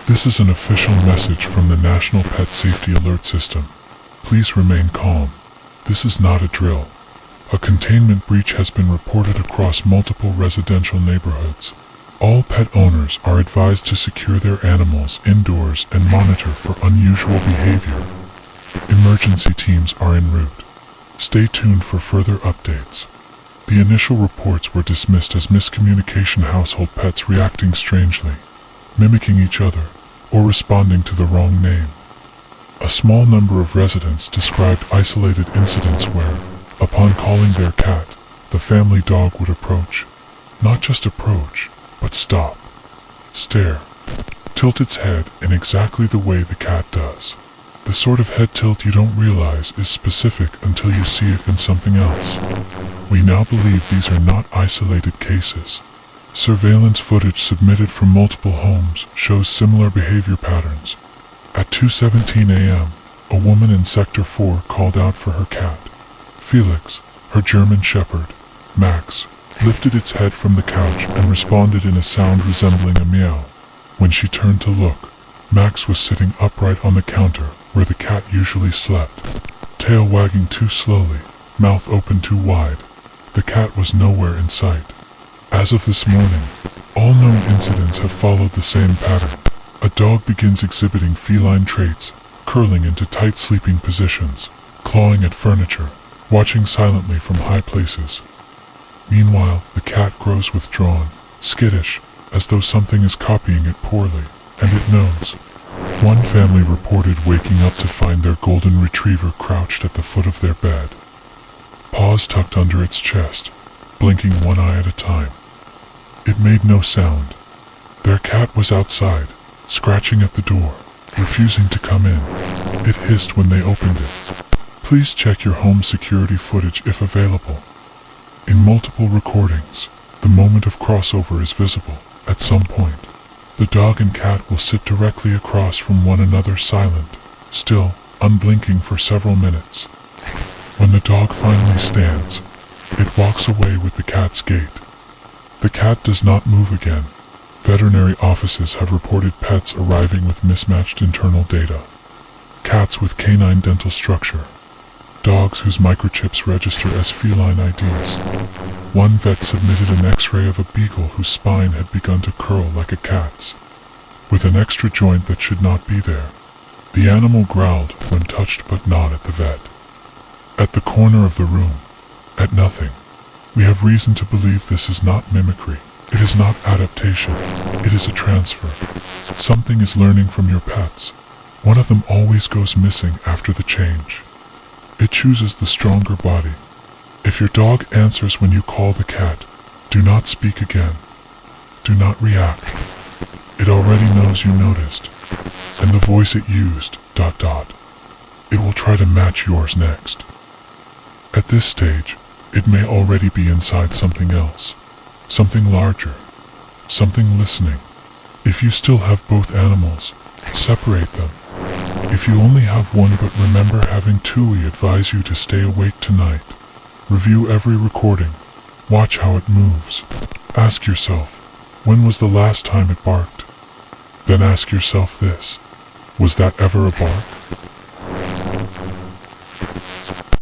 This is an official message from the National Pet Safety Alert System. Please remain calm. This is not a drill. A containment breach has been reported across multiple residential neighborhoods. All pet owners are advised to secure their animals indoors and monitor for unusual behavior. Emergency teams are en route. Stay tuned for further updates. The initial reports were dismissed as miscommunication, household pets reacting strangely, mimicking each other, or responding to the wrong name. A small number of residents described isolated incidents where, upon calling their cat, the family dog would approach. Not just approach, but stop, stare, tilt its head in exactly the way the cat does. The sort of head tilt you don't realize is specific until you see it in something else. We now believe these are not isolated cases. Surveillance footage submitted from multiple homes shows similar behavior patterns. At 2:17 a.m., a woman in Sector 4 called out for her cat. Felix, her German Shepherd, Max, lifted its head from the couch and responded in a sound resembling a meow. When she turned to look, Max was sitting upright on the counter where the cat usually slept. Tail wagging too slowly, mouth open too wide. The cat was nowhere in sight. As of this morning, all known incidents have followed the same pattern. A dog begins exhibiting feline traits, curling into tight sleeping positions, clawing at furniture, watching silently from high places. Meanwhile, the cat grows withdrawn, skittish, as though something is copying it poorly, and it knows. One family reported waking up to find their golden retriever crouched at the foot of their bed, paws tucked under its chest, blinking one eye at a time. It made no sound. Their cat was outside, scratching at the door, refusing to come in. It hissed when they opened it. Please check your home security footage if available. In multiple recordings, the moment of crossover is visible. At some point, the dog and cat will sit directly across from one another, silent, still, unblinking for several minutes. When the dog finally stands, it walks away with the cat's gait. The cat does not move again. Veterinary offices have reported pets arriving with mismatched internal data. Cats with canine dental structure. Dogs whose microchips register as feline IDs. One vet submitted an X-ray of a beagle whose spine had begun to curl like a cat's, with an extra joint that should not be there. The animal growled when touched, but not at the vet. At the corner of the room, at nothing. We have reason to believe this is not mimicry. It is not adaptation. It is a transfer. Something is learning from your pets. One of them always goes missing after the change. It chooses the stronger body. If your dog answers when you call the cat, do not speak again. Do not react. It already knows you noticed. And the voice it used, ... It will try to match yours next. At this stage, it may already be inside something else. Something larger. Something listening. If you still have both animals, separate them. If you only have one but remember having two, we advise you to stay awake tonight. Review every recording. Watch how it moves. Ask yourself, when was the last time it barked? Then ask yourself this: was that ever a bark?